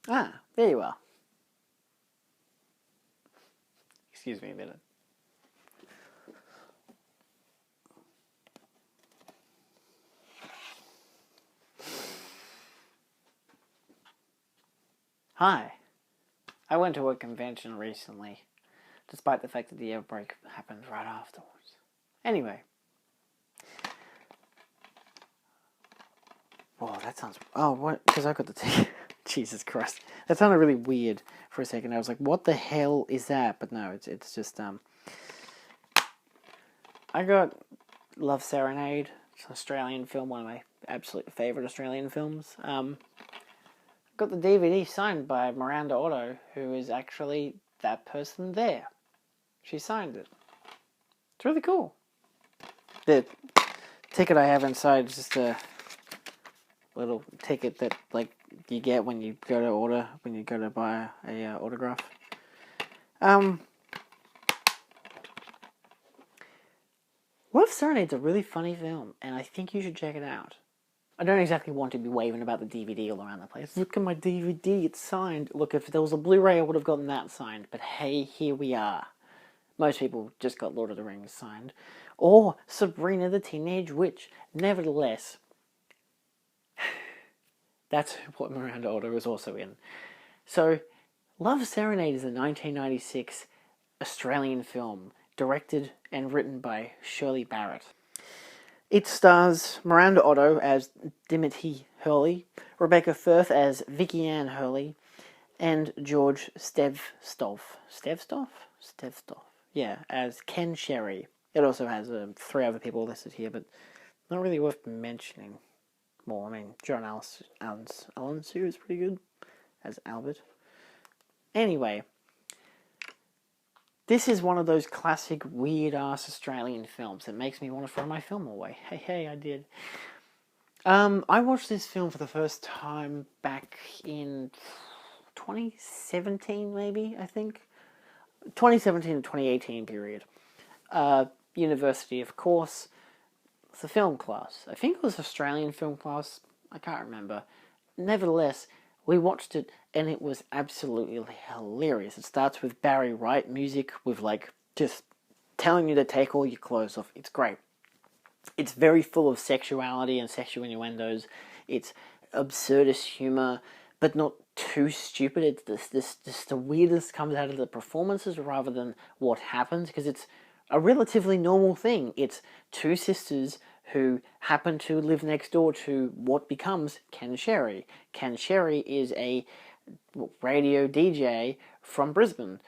Ah, there you are. Excuse me a minute. Hi. I went to a convention recently, despite the fact that the outbreak happened right afterwards. Anyway. Whoa, that sounds... Oh, what? Because I got the ticket. Jesus Christ. That sounded really weird for a second. I was like, what the hell is that? But no, it's just... I got Love Serenade. It's an Australian film, one of my absolute favourite Australian films. Got the DVD signed by Miranda Otto, who is actually that person there. She signed it. It's really cool. The ticket I have inside is just a little ticket that you get when you go to buy a autograph. Love Serenade's a really funny film, and I think you should check it out. I don't exactly want to be waving about the DVD all around the place. Look at my DVD, it's signed. Look, if there was a Blu-ray, I would have gotten that signed. But hey, here we are. Most people just got Lord of the Rings signed. Or Sabrina the Teenage Witch. Nevertheless, that's what Miranda Otto is also in. So, Love Serenade is a 1996 Australian film, directed and written by Shirley Barrett. It stars Miranda Otto as Dimity Hurley, Rebecca Firth as Vicky Ann Hurley, and George Stevstoff. Yeah, as Ken Sherry. It also has 3 other people listed here, but not really worth mentioning more. I mean, John Allen Sue is pretty good as Albert. Anyway, this is one of those classic weird-ass Australian films that makes me want to throw my film away. Hey, I did. I watched this film for the first time back in 2017, maybe, I think. 2017 to 2018 period. University, of course. It's a film class. I think it was Australian film class. I can't remember. Nevertheless, we watched it and it was absolutely hilarious. It starts with Barry Wright music with just telling you to take all your clothes off. It's great. It's very full of sexuality and sexual innuendos. It's absurdist humor, but not too stupid. It's this the weirdest comes out of the performances rather than what happens, because it's a relatively normal thing. It's 2 sisters who happen to live next door to what becomes Ken Sherry. Ken Sherry is a radio DJ from Brisbane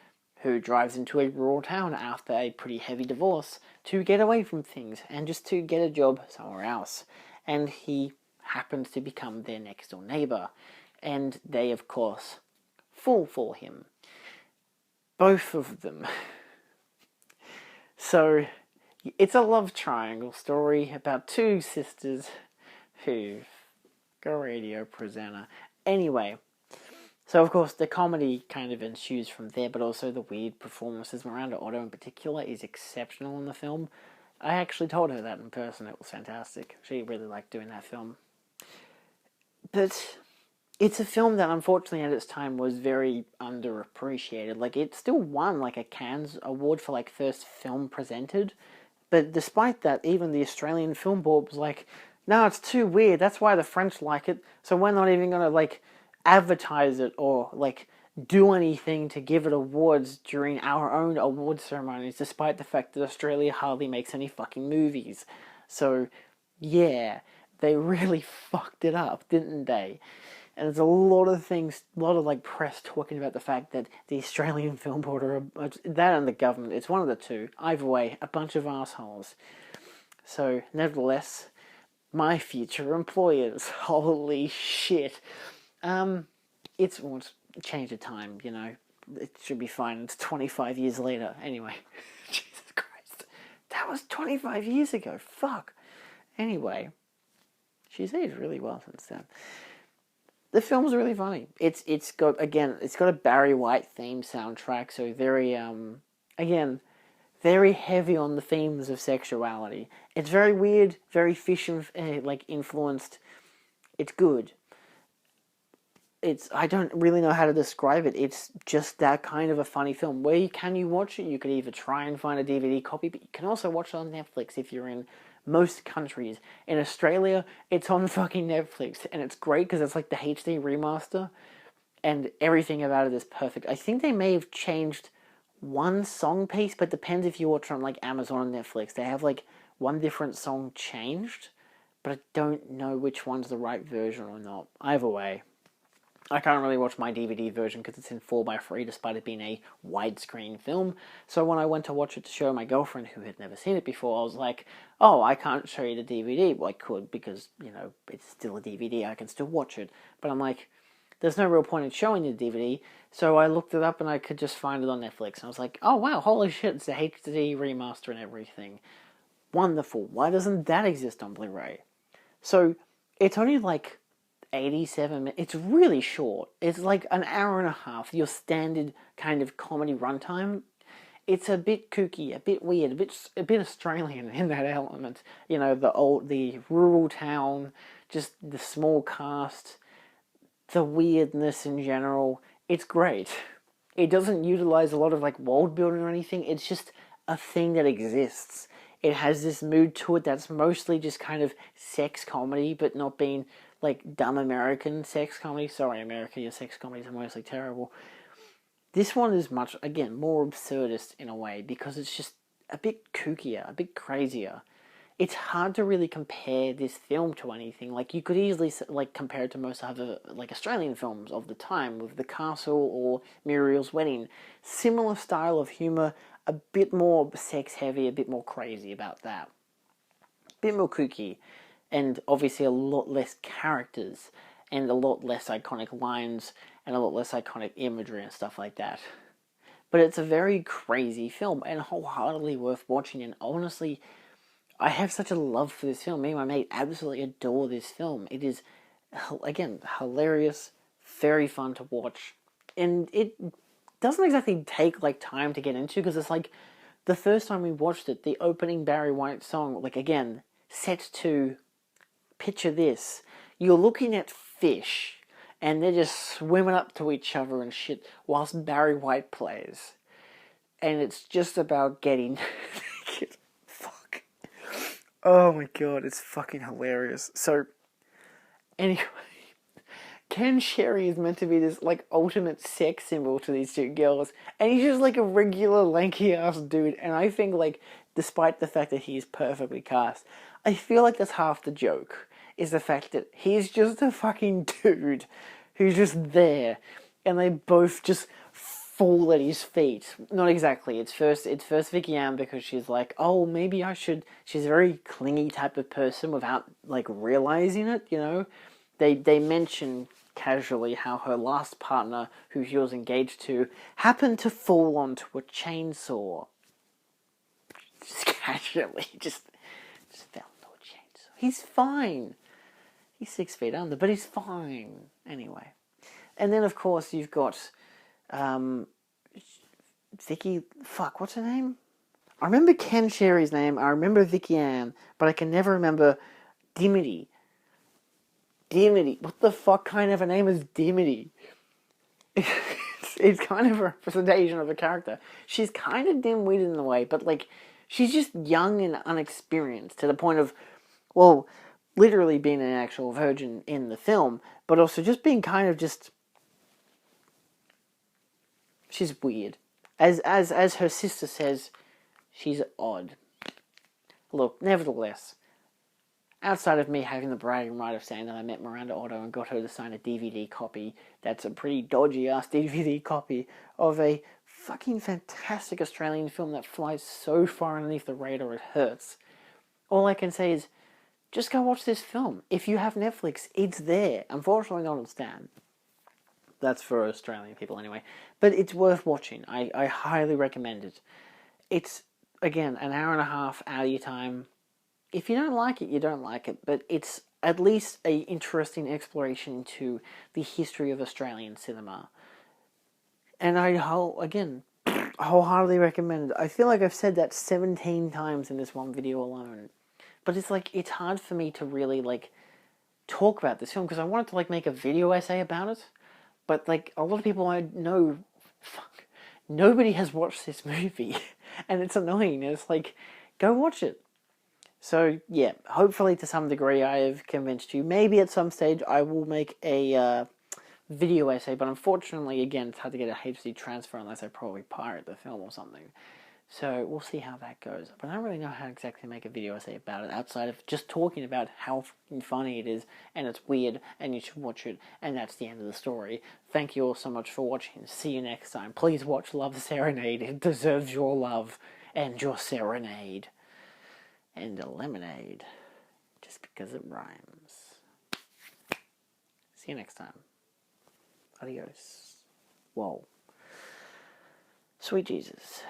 who drives into a rural town after a pretty heavy divorce to get away from things and just to get a job somewhere else. And he happens to become their next door neighbour. And they, of course, fall for him. Both of them. So, it's a love triangle story about 2 sisters who go radio presenter. Anyway, so of course the comedy kind of ensues from there, but also the weird performances. Miranda Otto in particular is exceptional in the film. I actually told her that in person. It was fantastic. She really liked doing that film. But it's a film that unfortunately at its time was very underappreciated. It still won a Cannes Award for first film presented. But despite that, even the Australian Film Board was like, no, it's too weird. That's why the French like it. So we're not even going to advertise it or do anything to give it awards during our own award ceremonies, despite the fact that Australia hardly makes any fucking movies. So, yeah, they really fucked it up, didn't they? And there's a lot of things, a lot of press talking about the fact that the Australian Film Board are, that and the government, it's one of the two. Either way, a bunch of assholes. So, nevertheless, my future employers, holy shit. It's a change of time, it should be fine. It's 25 years later. Anyway, Jesus Christ. That was 25 years ago. Fuck. Anyway, she's aged really well since then. The film's really funny. It's got a Barry White theme soundtrack, so very very heavy on the themes of sexuality. It's very weird, very fish influenced. It's good. I don't really know how to describe it. It's just that kind of a funny film. Where can you watch it? You could either try and find a DVD copy, but you can also watch it on Netflix if you're in most countries. In Australia, it's on fucking Netflix, and it's great because it's like the HD remaster, and everything about it is perfect. I think they may have changed one song piece, but depends if you watch it on like Amazon or Netflix. They have like one different song changed, but I don't know which one's the right version or not. Either way, I can't really watch my DVD version because it's in 4:3 despite it being a widescreen film. So when I went to watch it to show my girlfriend who had never seen it before, I was like, oh, I can't show you the DVD. Well, I could because, it's still a DVD. I can still watch it. But I'm like, there's no real point in showing you the DVD. So I looked it up and I could just find it on Netflix. And I was like, oh, wow, holy shit, it's a HD remaster and everything. Wonderful. Why doesn't that exist on Blu-ray? So it's only like 87 minutes. It's really short. It's like an hour and a half, your standard kind of comedy runtime. It's a bit kooky, a bit weird, a bit Australian in that element. The rural town, just the small cast, the weirdness in general. It's great. It doesn't utilize a lot of like world building or anything. It's just a thing that exists. It has this mood to it that's mostly just kind of sex comedy, but not being like dumb American sex comedy. Sorry, America, your sex comedies are mostly terrible. This one is much, again, more absurdist in a way because it's just a bit kookier, a bit crazier. It's hard to really compare this film to anything. Like, you could easily like compare it to most other like Australian films of the time, with The Castle or Muriel's Wedding. Similar style of humor, a bit more sex heavy, a bit more crazy about that. A bit more kooky, and obviously a lot less characters, and a lot less iconic lines, and a lot less iconic imagery and stuff like that. But it's a very crazy film, and wholeheartedly worth watching, and honestly, I have such a love for this film. Me and my mate absolutely adore this film. It is, again, hilarious, very fun to watch, and it doesn't exactly take like time to get into because it's like the first time we watched it, the opening Barry White song, like again, set to picture this: you're looking at fish, and they're just swimming up to each other and shit whilst Barry White plays, and it's just about getting naked. Fuck. Oh my god, it's fucking hilarious. So, anyway, Ken Sherry is meant to be this, like, ultimate sex symbol to these two girls, and he's just, like, a regular lanky-ass dude, and I think, like, despite the fact that he's perfectly cast, I feel like that's half the joke, is the fact that he's just a fucking dude who's just there, and they both just fall at his feet. Not exactly. It's first Vicky Ann because she's like, oh, maybe I should. She's a very clingy type of person without like realizing it. They mention casually how her last partner, who she was engaged to, happened to fall onto a chainsaw. Just casually, just fell into a chainsaw. He's fine. He's 6 feet under, but he's fine anyway. And then of course you've got Vicky, what's her name? I remember Ken Sherry's name, I remember Vicky Ann, but I can never remember Dimity. What the fuck kind of a name is Dimity? It's kind of a representation of a character. She's kind of dim-witted in a way, but like, she's just young and unexperienced to the point of, well, literally being an actual virgin in the film, but also just being kind of just... She's weird. As her sister says, she's odd. Look, nevertheless, outside of me having the bragging right of saying that I met Miranda Otto and got her to sign a DVD copy, that's a pretty dodgy-ass DVD copy of a fucking fantastic Australian film that flies so far underneath the radar it hurts. All I can say is, just go watch this film. If you have Netflix, it's there. Unfortunately not on Stan. That's for Australian people anyway. But it's worth watching. I highly recommend it. It's, again, an hour and a half out of your time. If you don't like it, you don't like it. But it's at least an interesting exploration into the history of Australian cinema. And I wholeheartedly recommend it. I feel like I've said that 17 times in this one video alone. But it's like, it's hard for me to really, like, talk about this film because I wanted to, like, make a video essay about it. But, like, a lot of people I know, fuck, nobody has watched this movie. And it's annoying. It's like, go watch it. So, yeah, hopefully to some degree I have convinced you. Maybe at some stage I will make a video essay, but unfortunately, again, it's hard to get a HD transfer unless I probably pirate the film or something. So we'll see how that goes. But I don't really know how exactly to make a video essay about it outside of just talking about how funny it is and it's weird and you should watch it, and that's the end of the story. Thank you all so much for watching. See you next time. Please watch Love Serenade. It deserves your love and your serenade. And a lemonade. Just because it rhymes. See you next time. Adios. Whoa. Sweet Jesus.